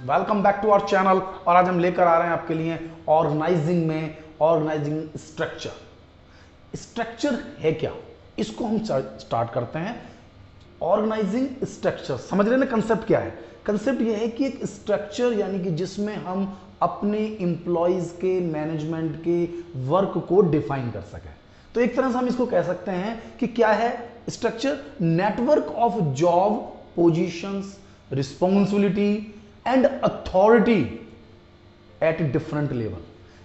Welcome back to our channel. और आज हम लेकर आ रहे हैं आपके लिए ऑर्गेनाइजिंग स्ट्रक्चर। स्ट्रक्चर है क्या, इसको हम स्टार्ट करते हैं। ऑर्गेनाइजिंग स्ट्रक्चर समझ रहे हैं ना, कंसेप्ट क्या है? कंसेप्ट यह है कि एक स्ट्रक्चर यानी कि जिसमें हम अपने एम्प्लॉयज के मैनेजमेंट के वर्क को डिफाइन कर सकें। तो एक तरह से हम इसको कह सकते हैं कि क्या है structure? Network of job positions, responsibility and authority at different level.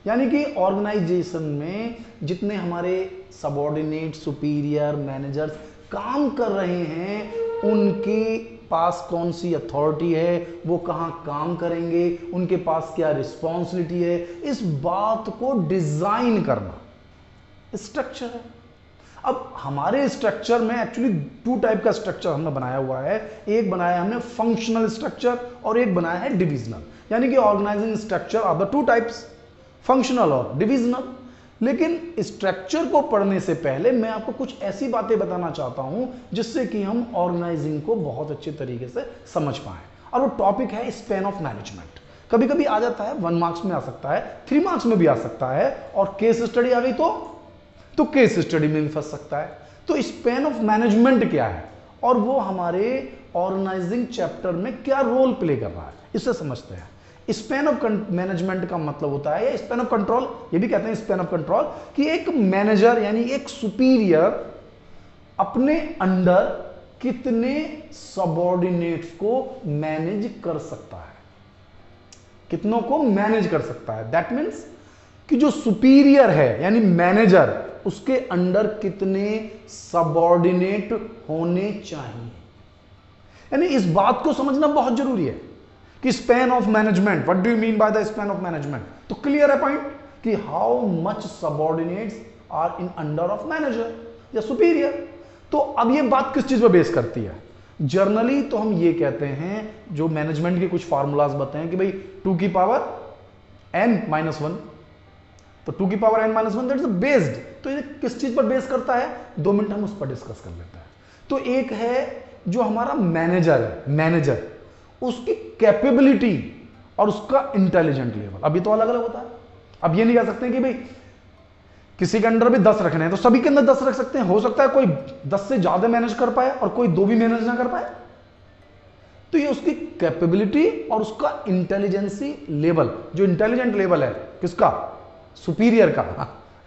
यानी कि ऑर्गेनाइजेशन में जितने हमारे सबऑर्डिनेट, सुपीरियर, मैनेजर्स काम कर रहे हैं, उनके पास कौन सी अथॉरिटी है, वो कहां काम करेंगे, उनके पास क्या रिस्पॉन्सिबिलिटी है, इस बात को डिजाइन करना स्ट्रक्चर है। अब हमारे स्ट्रक्चर में एक्चुअली टू टाइप का स्ट्रक्चर हमने बनाया हुआ है। एक बनाया हमने फंक्शनल स्ट्रक्चर और एक बनाया है डिविजनल। यानी कि organising structure are the two types, functional और डिविजनल। लेकिन स्ट्रक्चर को पढ़ने से पहले मैं आपको कुछ ऐसी बातें बताना चाहता हूं जिससे कि हम ऑर्गेनाइजिंग को बहुत अच्छे तरीके से समझ पाएं। और वो टॉपिक है स्पैन ऑफ मैनेजमेंट। कभी कभी आ जाता है 1 मार्क्स में आ सकता है, 3 मार्क्स में भी आ सकता है, और केस स्टडी आ गई तो केस स्टडी में भी फंस सकता है। तो स्पैन ऑफ मैनेजमेंट क्या है और वो हमारे ऑर्गेनाइजिंग चैप्टर में क्या रोल प्ले कर रहा है, इसे समझते हैं। स्पैन ऑफ मैनेजमेंट का मतलब होता है, या स्पैन ऑफ कंट्रोल ये भी कहते हैं स्पैन ऑफ कंट्रोल, कि एक मैनेजर यानी एक सुपीरियर अपने अंडर कितने सबऑर्डिनेट्स को मैनेज कर सकता है, कितनों को मैनेज कर सकता है। दैट मीन्स कि जो सुपीरियर है यानी मैनेजर, उसके अंडर कितने सबऑर्डिनेट होने चाहिए। यानी इस बात को समझना बहुत जरूरी है कि span of management, what do you mean by the span of management? तो क्लियर है पॉइंट कि how much subordinates are in under of manager या सुपीरियर। तो अब ये बात किस चीज पर बेस करती है? जर्नली तो हम ये कहते हैं, जो मैनेजमेंट के कुछ फार्मूलाज बताएं कि भाई 2 की पावर n-1, तो 2 की power n-1 that is based. तो ये किस चीज पर बेस करता है? 2 मिनट हम उस पर डिस्कस कर लेते हैं। तो एक है जो हमारा मैनेजर है, मैनेजर उसकी कैपेबिलिटी और उसका इंटेलिजेंट लेवल। अभी तो अलग अलग होता है। अब ये नहीं कह सकते कि भाई किसी के अंडर भी 10 रखने हैं तो सभी के अंदर 10 रख सकते हैं। हो सकता है कोई 10 से ज्यादा मैनेज कर पाए और कोई 2 भी मैनेज ना कर पाए। तो ये उसकी कैपेबिलिटी और उसका इंटेलिजेंसी लेवल, जो इंटेलिजेंट लेवल है किसका? सुपीरियर का,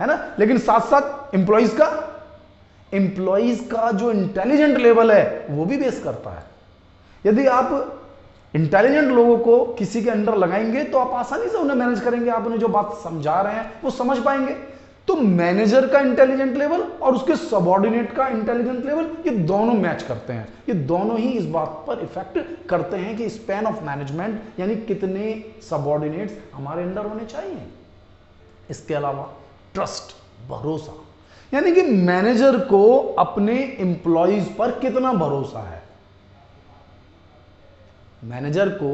है ना। लेकिन साथ साथ एम्प्लॉइज का जो इंटेलिजेंट लेवल है वो भी बेस करता है। यदि आप इंटेलिजेंट लोगों को किसी के अंडर लगाएंगे तो आप आसानी से उन्हें मैनेज करेंगे, आप उन्हें जो बात समझा रहे हैं वो समझ पाएंगे। तो मैनेजर का इंटेलिजेंट लेवल और उसके सबऑर्डिनेट का इंटेलिजेंट लेवल, ये दोनों मैच करते हैं। ये दोनों ही इस बात पर इफेक्ट करते हैं कि स्पैन ऑफ मैनेजमेंट यानी कितने सबऑर्डिनेट्स हमारे अंडर होने चाहिए। इसके अलावा ट्रस्ट, भरोसा, यानी कि मैनेजर को अपने एम्प्लॉइज पर कितना भरोसा है। मैनेजर को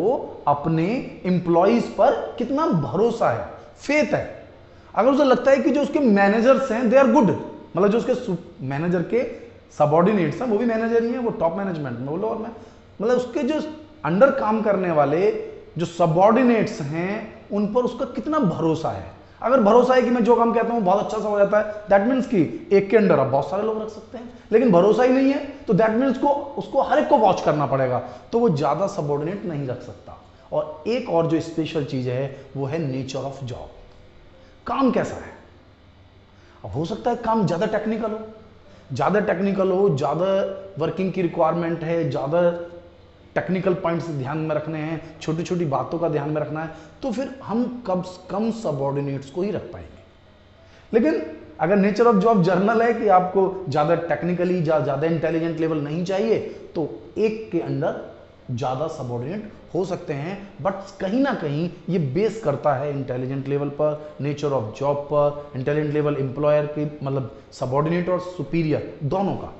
अपने एम्प्लॉइज पर कितना भरोसा है, फेथ है। अगर उसे लगता है कि जो उसके मैनेजर्स हैं दे आर गुड, मतलब जो उसके मैनेजर के सबऑर्डिनेट्स हैं वो भी मैनेजर ही हैं, वो टॉप मैनेजमेंट में, वो लोअर में, मतलब उसके जो अंडर काम करने वाले जो सबऑर्डिनेट्स हैं उन पर उसका कितना भरोसा है। अगर भरोसा है कि मैं जो काम कहता हूं बहुत अच्छा सा हो जाता है, दैट मीन्स कि एक के अंडर आप बहुत सारे लोग रख सकते हैं। लेकिन भरोसा ही नहीं है तो दैट मीन्स उसको हर एक को वॉच करना पड़ेगा, तो वो ज्यादा सबऑर्डिनेट नहीं रख सकता। और एक और जो स्पेशल चीज है वो है नेचर ऑफ जॉब। काम कैसा है? अब हो सकता है काम ज्यादा टेक्निकल हो, ज्यादा वर्किंग की रिक्वायरमेंट है, ज्यादा टेक्निकल पॉइंट्स ध्यान में रखने हैं, छोटी छोटी बातों का ध्यान में रखना है, तो फिर हम कम सबऑर्डिनेट्स को ही रख पाएंगे। लेकिन अगर नेचर ऑफ जॉब जर्नल है कि आपको ज्यादा टेक्निकली ज्यादा इंटेलिजेंट लेवल नहीं चाहिए, तो एक के अंडर ज्यादा सबऑर्डिनेट हो सकते हैं। बट कहीं ना कहीं ये बेस करता है इंटेलिजेंट लेवल पर, नेचर ऑफ जॉब पर, इंटेलिजेंट लेवल एम्प्लॉयर के, मतलब सबऑर्डिनेट और सुपीरियर दोनों का।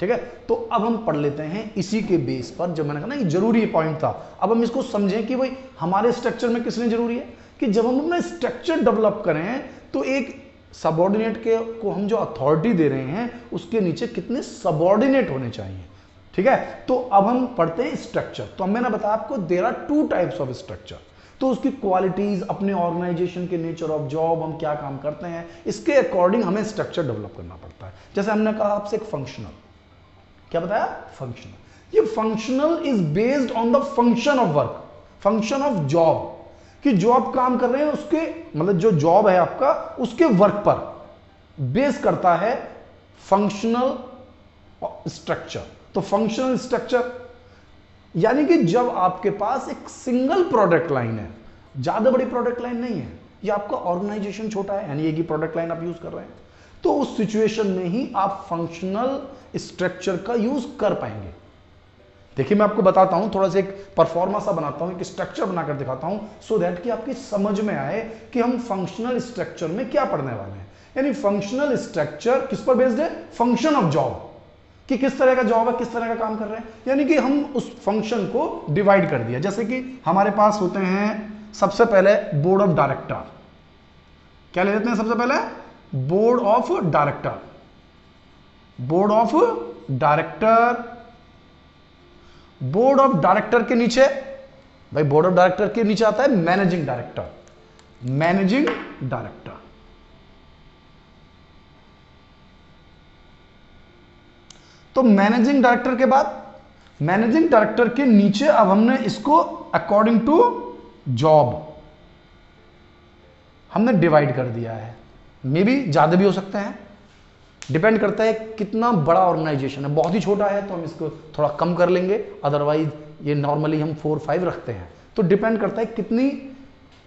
ठीक है, तो अब हम पढ़ लेते हैं इसी के बेस पर। जब मैंने कहा ना ये जरूरी पॉइंट था, अब हम इसको समझें कि भाई हमारे स्ट्रक्चर में किसने जरूरी है, कि जब हम अपना स्ट्रक्चर डेवलप करें तो एक सबऑर्डिनेट को हम जो अथॉरिटी दे रहे हैं उसके नीचे कितने सबऑर्डिनेट होने चाहिए। ठीक है। तो अब हम पढ़ते हैं स्ट्रक्चर। तो मैंने बताया आपको there are 2 types of structure. तो उसकी क्वालिटीज, अपने ऑर्गेनाइजेशन के नेचर ऑफ जॉब, हम क्या काम करते हैं, इसके अकॉर्डिंग हमें स्ट्रक्चर डेवलप करना पड़ता है। जैसे हमने कहा आपसे एक फंक्शनल, क्या बताया, फंक्शनल। ये functional is based on the function of work, function of job, कि जो आप काम कर रहे हैं उसके, मतलब जो जॉब है आपका उसके वर्क पर बेस करता है फंक्शनल स्ट्रक्चर। तो फंक्शनल स्ट्रक्चर यानी कि जब आपके पास एक सिंगल प्रोडक्ट लाइन है, ज्यादा बड़ी प्रोडक्ट लाइन नहीं है, ये आपका ऑर्गेनाइजेशन छोटा है, यानी एक ही प्रोडक्ट लाइन आप यूज कर रहे हैं, तो उस सिचुएशन में ही आप फंक्शनल स्ट्रक्चर का यूज कर पाएंगे। देखिए मैं आपको बताता हूं, थोड़ा सा एक परफॉर्मा सा बनाता हूं, एक स्ट्रक्चर बनाकर दिखाता हूं, सो दैट कि आपकी समझ में आए कि हम फंक्शनल स्ट्रक्चर में क्या पढ़ने वाले हैं। यानी फंक्शनल स्ट्रक्चर किस पर बेस्ड है, फंक्शन ऑफ जॉब, कि किस तरह का जॉब है, किस तरह का काम कर रहे हैं, यानी कि हम उस फंक्शन को डिवाइड कर दिया। जैसे कि हमारे पास होते हैं सबसे पहले बोर्ड ऑफ डायरेक्टर, क्या ले लेते हैं सबसे पहले, board of director, board of director. Board of director के नीचे, भाई बोर्ड ऑफ डायरेक्टर के नीचे आता है मैनेजिंग डायरेक्टर, मैनेजिंग डायरेक्टर। तो मैनेजिंग डायरेक्टर के बाद, मैनेजिंग डायरेक्टर के नीचे अब हमने इसको अकॉर्डिंग टू जॉब हमने डिवाइड कर दिया है। मे बी ज्यादा भी हो सकते हैं, डिपेंड करता है कितना बड़ा ऑर्गेनाइजेशन है। बहुत ही छोटा है तो हम इसको थोड़ा कम कर लेंगे, अदरवाइज ये नॉर्मली हम 4-5 रखते हैं। तो डिपेंड करता है कितनी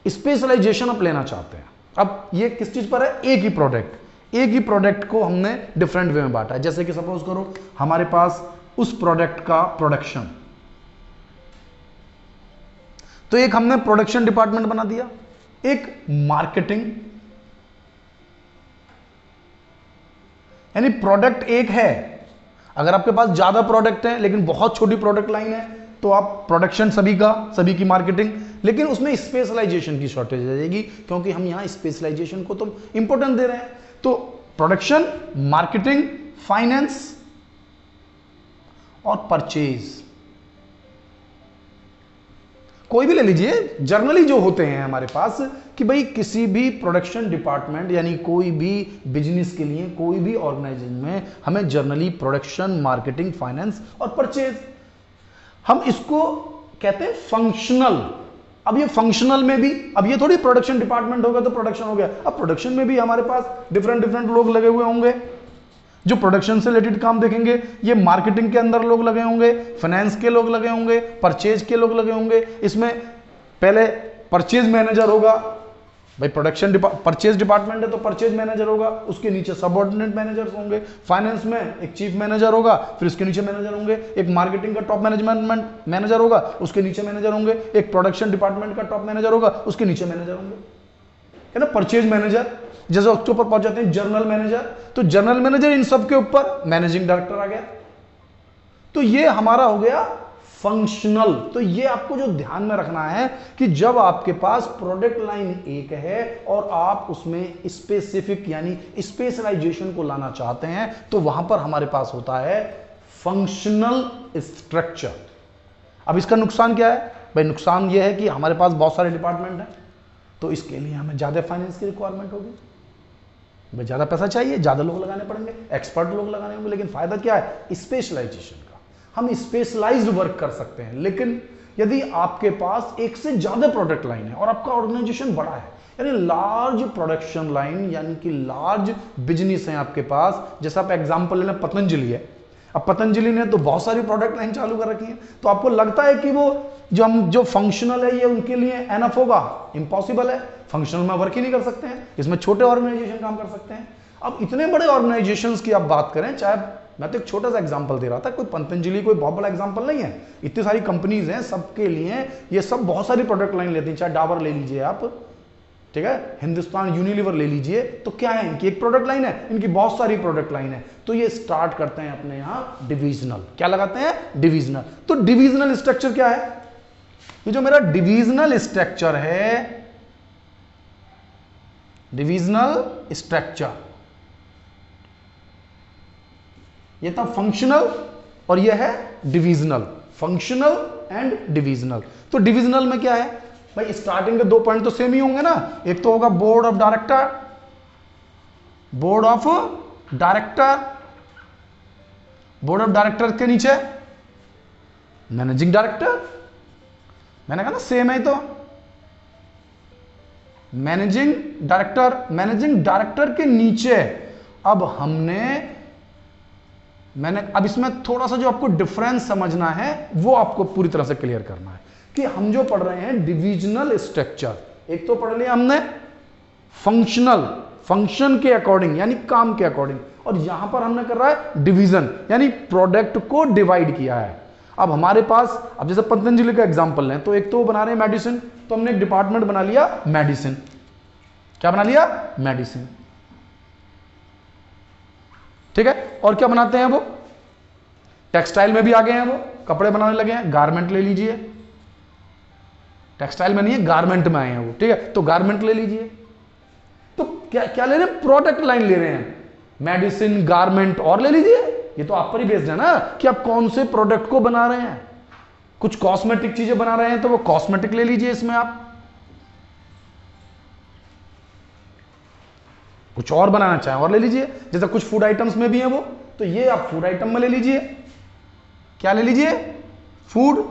स्पेशलाइजेशन आप लेना चाहते हैं। अब ये किस चीज पर है, एक ही प्रोडक्ट, एक ही प्रोडक्ट को हमने डिफरेंट वे में बांटा है। जैसे कि सपोज करो हमारे पास उस प्रोडक्ट का प्रोडक्शन, तो एक हमने प्रोडक्शन डिपार्टमेंट बना दिया, एक मार्केटिंग, यानी प्रोडक्ट एक है। अगर आपके पास ज्यादा प्रोडक्ट है लेकिन बहुत छोटी प्रोडक्ट लाइन है तो आप प्रोडक्शन सभी का, सभी की मार्केटिंग, लेकिन उसमें स्पेशलाइजेशन की शॉर्टेज आ जाएगी, क्योंकि हम यहां स्पेशलाइजेशन को तो इंपॉर्टेंस दे रहे हैं। तो प्रोडक्शन, मार्केटिंग, फाइनेंस और परचेज, कोई भी ले लीजिए। जर्नली जो होते हैं हमारे पास कि भाई किसी भी प्रोडक्शन डिपार्टमेंट यानी कोई भी बिजनेस के लिए, कोई भी ऑर्गेनाइजेशन में हमें जर्नली प्रोडक्शन, मार्केटिंग, फाइनेंस और परचेज, हम इसको कहते हैं फंक्शनल। अब ये फंक्शनल में भी, अब ये थोड़ी प्रोडक्शन डिपार्टमेंट होगा तो प्रोडक्शन हो गया, अब प्रोडक्शन में भी हमारे पास डिफरेंट डिफरेंट लोग लगे हुए होंगे जो प्रोडक्शन से रिलेटेड काम देखेंगे। ये मार्केटिंग के अंदर लोग लगे होंगे, फाइनेंस के लोग लगे होंगे, परचेज के लोग लगे होंगे। इसमें पहले परचेज मैनेजर होगा, भाई प्रोडक्शन परचेज डिपार्टमेंट है तो परचेज मैनेजर होगा, उसके नीचे सबऑर्डिनेट मैनेजर्स होंगे। फाइनेंस में एक चीफ मैनेजर होगा, फिर उसके नीचे मैनेजर होंगे। एक मार्केटिंग का टॉप मैनेजमेंट मैनेजर होगा, उसके नीचे मैनेजर होंगे। एक प्रोडक्शन डिपार्टमेंट का टॉप मैनेजर होगा, उसके नीचे मैनेजर होंगे, है ना। परचेज मैनेजर, जैसे उसके ऊपर पहुंच जाते हैं जनरल मैनेजर, तो जनरल मैनेजर, इन सब के ऊपर मैनेजिंग डायरेक्टर आ गया। तो ये हमारा हो गया फंक्शनल। तो ये आपको जो ध्यान में रखना है कि जब आपके पास प्रोडक्ट लाइन एक है और आप उसमें स्पेसिफिक यानी स्पेशलाइजेशन को लाना चाहते हैं तो वहां पर हमारे पास होता है फंक्शनल स्ट्रक्चर। अब इसका नुकसान क्या है भाई, नुकसान यह है कि हमारे पास बहुत सारे डिपार्टमेंट हैं तो इसके लिए हमें ज्यादा फाइनेंस की रिक्वायरमेंट होगी, भाई ज्यादा पैसा चाहिए, ज्यादा लोग लगाने पड़ेंगे, एक्सपर्ट लोग लगाने होंगे। लेकिन फायदा क्या है, स्पेशलाइजेशन का, हम स्पेशलाइज्ड वर्क कर सकते हैं। लेकिन यदि आपके पास एक से ज्यादा प्रोडक्ट लाइन है और आपका ऑर्गेनाइजेशन बड़ा है, यानी लार्ज प्रोडक्शन लाइन, यानी कि लार्ज बिजनेस है आपके पास, जैसा आप एग्जांपल लेना पतंजलि है। अब पतंजलि ने तो बहुत सारी प्रोडक्ट लाइन चालू कर रखी है, तो आपको लगता है कि वो जो फंक्शनल है ये उनके लिए एनफ होगा, इंपॉसिबल है। फंक्शनल में वर्क ही नहीं कर सकते हैं, इसमें छोटे ऑर्गेनाइजेशन काम कर सकते हैं। अब इतने बड़े ऑर्गेनाइजेशंस की आप बात करें, चाहे मैं तो एक छोटा सा एग्जांपल दे रहा था, कोई पतंजलि कोई बहुत बड़ा एग्जांपल नहीं है, इतनी सारी कंपनीज हैं, सबके लिए ये सब बहुत सारी प्रोडक्ट लाइन लेती हैं। चाहे डाबर ले लीजिए आप, ठीक है, हिंदुस्तान यूनिलीवर ले लीजिए, तो क्या है, इनकी एक प्रोडक्ट लाइन है, इनकी बहुत सारी प्रोडक्ट लाइन है। तो ये स्टार्ट करते हैं अपने यहां डिविजनल, क्या लगाते हैं, डिविजनल। तो डिविजनल स्ट्रक्चर क्या है, ये जो मेरा डिविजनल स्ट्रक्चर है, डिविजनल स्ट्रक्चर, ये था फंक्शनल, और ये है डिविजनल, फंक्शनल एंड डिविजनल। तो डिविजनल में क्या है भाई, स्टार्टिंग के 2 पॉइंट तो सेम ही होंगे ना। एक तो होगा board of director, board of director, board of director के नीचे मैनेजिंग डायरेक्टर, मैंने कहा ना सेम है। तो मैनेजिंग डायरेक्टर, मैनेजिंग डायरेक्टर के नीचे अब मैंने अब इसमें थोड़ा सा जो आपको डिफरेंस समझना है वो आपको पूरी तरह से क्लियर करना है कि हम जो पढ़ रहे हैं डिविजनल स्ट्रक्चर, एक तो पढ़ लिया हमने फंक्शनल, फंक्शन के अकॉर्डिंग यानी काम के अकॉर्डिंग, और यहां पर हमने कर रहा है डिवीजन यानी प्रोडक्ट को डिवाइड किया है। अब हमारे पास, अब जैसे पतंजलि का एग्जांपल लें तो एक तो वो बना रहे हैं मेडिसिन, तो हमने एक डिपार्टमेंट बना लिया मेडिसिन। क्या बना लिया? मेडिसिन। ठीक है, और क्या बनाते हैं वो? टेक्सटाइल में भी आ गए हैं, वो कपड़े बनाने लगे हैं, गारमेंट ले लीजिए। टेक्सटाइल में नहीं है, गारमेंट में आए हैं वो। ठीक है, तो गारमेंट ले लीजिए। तो क्या क्या ले रहे हैं? प्रोडक्ट लाइन ले रहे हैं, मेडिसिन, गारमेंट, और ले लीजिए। ये तो आप पर ही बेस्ड है ना कि आप कौन से प्रोडक्ट को बना रहे हैं। कुछ कॉस्मेटिक चीजें बना रहे हैं तो वो कॉस्मेटिक ले लीजिए इसमें आप। कुछ और बनाना चाहें और ले लीजिए, जैसे कुछ फूड आइटम्स में भी है वो, तो ये आप फूड आइटम में ले लीजिए। क्या ले लीजिए? फूड।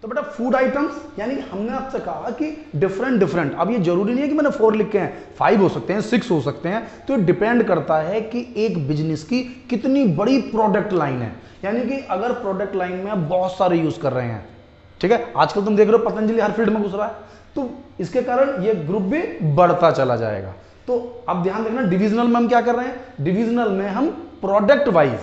तो बेटा फूड आइटम्स यानी हमने आपसे कहा कि डिफरेंट डिफरेंट, अब ये जरूरी नहीं है कि मैंने 4 लिखे हैं, 5 हो सकते हैं, 6 हो सकते हैं। तो डिपेंड करता है कि एक बिजनेस की कितनी बड़ी प्रोडक्ट लाइन है। यानी कि अगर प्रोडक्ट लाइन में आप बहुत सारे यूज कर रहे हैं, ठीक है, आजकल तुम देख रहे हो पतंजलि हर फील्ड में घुस रहा है, तो इसके कारण ये ग्रुप भी बढ़ता चला जाएगा। तो अब ध्यान देखना, डिविजनल में हम क्या कर रहे हैं? डिविजनल में हम प्रोडक्ट वाइज,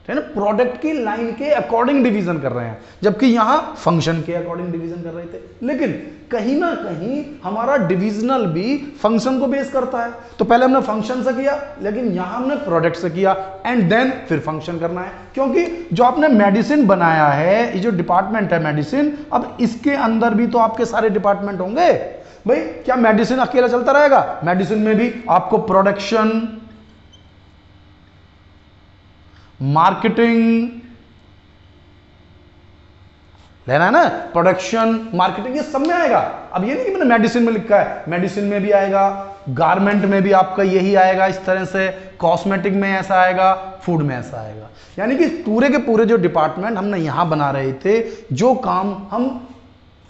है ना, प्रोडक्ट की लाइन के अकॉर्डिंग डिवीजन कर रहे हैं, जबकि यहां फंक्शन के अकॉर्डिंग डिवीजन कर रहे थे। लेकिन कहीं ना कहीं हमारा डिविजनल भी फंक्शन को बेस करता है। तो पहले हमने फंक्शन से किया, लेकिन यहां हमने प्रोडक्ट से किया, एंड देन फिर फंक्शन करना है। क्योंकि जो आपने मेडिसिन बनाया है, ये जो डिपार्टमेंट है मेडिसिन, अब इसके अंदर भी तो आपके सारे डिपार्टमेंट होंगे भाई। क्या मेडिसिन अकेला चलता रहेगा? मेडिसिन में भी आपको प्रोडक्शन, मार्केटिंग लेना है ना, प्रोडक्शन, मार्केटिंग, ये सब में आएगा। अब ये नहीं कि मैंने मेडिसिन में लिखा है, मेडिसिन में भी आएगा, गारमेंट में भी आपका यही आएगा इस तरह से, कॉस्मेटिक में ऐसा आएगा, फूड में ऐसा आएगा। यानी कि पूरे के पूरे जो डिपार्टमेंट हमने यहां बना रहे थे, जो काम हम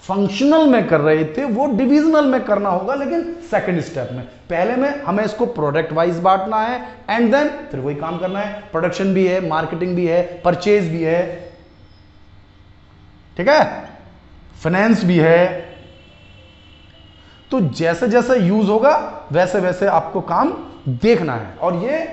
फंक्शनल में कर रहे थे वो डिविजनल में करना होगा, लेकिन सेकंड स्टेप में। पहले में हमें इसको प्रोडक्ट वाइज बांटना है, एंड देन फिर वही काम करना है। प्रोडक्शन भी है, मार्केटिंग भी है, परचेज भी है, ठीक है, फाइनेंस भी है। तो जैसे जैसे यूज होगा वैसे वैसे आपको काम देखना है। और ये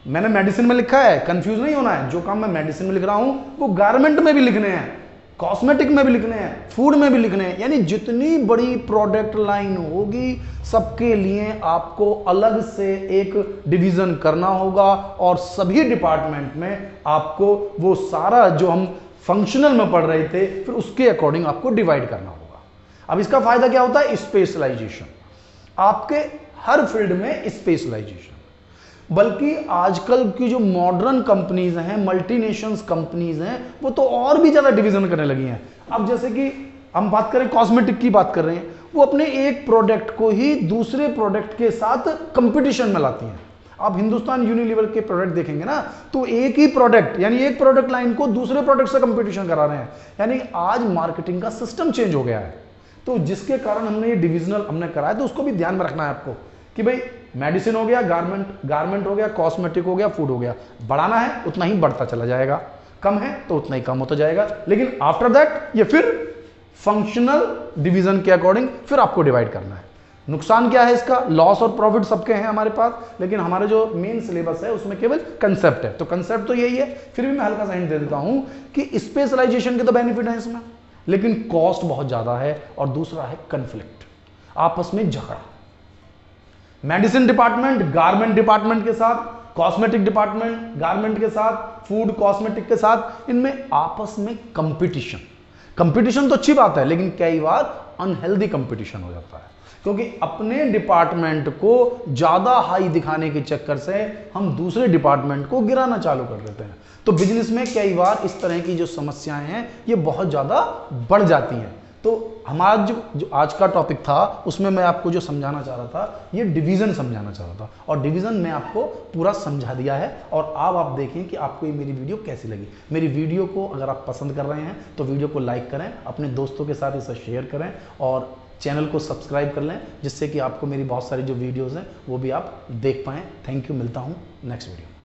मैंने मेडिसिन में लिखा है, कंफ्यूज नहीं होना है। जो काम मैं मेडिसिन में लिख रहा हूं वो गारमेंट में भी लिखने हैं, कॉस्मेटिक में भी लिखने हैं, फूड में भी लिखने हैं। यानी जितनी बड़ी प्रोडक्ट लाइन होगी सबके लिए आपको अलग से एक डिवीजन करना होगा, और सभी डिपार्टमेंट में आपको वो सारा जो हम फंक्शनल में पढ़ रहे थे फिर उसके अकॉर्डिंग आपको डिवाइड करना होगा। अब इसका फायदा क्या होता है? स्पेशलाइजेशन, आपके हर फील्ड में स्पेशलाइजेशन। बल्कि आजकल की जो मॉडर्न कंपनीज हैं, मल्टीनेशनल कंपनीज हैं, वो तो और भी ज्यादा डिवीजन करने लगी हैं। अब जैसे कि हम बात करें कॉस्मेटिक की बात कर रहे हैं, वो अपने एक प्रोडक्ट को ही दूसरे प्रोडक्ट के साथ कंपटीशन में लाती हैं। आप हिंदुस्तान यूनिलीवर के प्रोडक्ट देखेंगे ना, तो एक ही प्रोडक्ट यानी एक प्रोडक्ट लाइन को दूसरे प्रोडक्ट से कंपटीशन करा रहे हैं। यानी आज मार्केटिंग का सिस्टम चेंज हो गया है। तो जिसके कारण हमने ये डिविजनल हमने कराया, तो उसको भी ध्यान में रखना है आपको कि भाई मेडिसिन हो गया, गारमेंट हो गया, कॉस्मेटिक हो गया, फूड हो गया। बढ़ाना है उतना ही बढ़ता चला जाएगा, कम है तो उतना ही कम होता जाएगा। लेकिन आफ्टर दैट ये फिर फंक्शनल डिवीजन के अकॉर्डिंग फिर आपको डिवाइड करना है। नुकसान क्या है इसका? लॉस और प्रॉफिट सबके हैं हमारे पास, लेकिन हमारे जो मेन सिलेबस है उसमें केवल कंसेप्ट है। तो कंसेप्ट तो यही है। फिर भी मैं हल्का सा हिंट दे देता हूं कि स्पेशलाइजेशन के तो बेनिफिट है इसमें, लेकिन कॉस्ट बहुत ज्यादा है। और दूसरा है कन्फ्लिक्ट, आपस में झगड़ा। मेडिसिन डिपार्टमेंट गारमेंट डिपार्टमेंट के साथ, कॉस्मेटिक डिपार्टमेंट गारमेंट के साथ, फूड कॉस्मेटिक के साथ, इनमें आपस में कंपटीशन। कंपटीशन तो अच्छी बात है, लेकिन कई बार अनहेल्दी कंपटीशन हो जाता है, क्योंकि अपने डिपार्टमेंट को ज़्यादा हाई दिखाने के चक्कर से हम दूसरे डिपार्टमेंट को गिराना चालू कर देते हैं। तो बिजनेस में कई बार इस तरह की जो समस्याएं हैं ये बहुत ज़्यादा बढ़ जाती हैं। तो हमारा जो आज का टॉपिक था उसमें मैं आपको जो समझाना चाह रहा था, ये डिवीज़न समझाना चाह रहा था, और डिवीज़न मैं आपको पूरा समझा दिया है। और अब आप देखें कि आपको ये मेरी वीडियो कैसी लगी। मेरी वीडियो को अगर आप पसंद कर रहे हैं तो वीडियो को लाइक करें, अपने दोस्तों के साथ इसे शेयर करें और चैनल को सब्सक्राइब कर लें, जिससे कि आपको मेरी बहुत सारी जो वीडियोज़ हैं वो भी आप देख पाएँ। थैंक यू, मिलता हूँ नेक्स्ट वीडियो।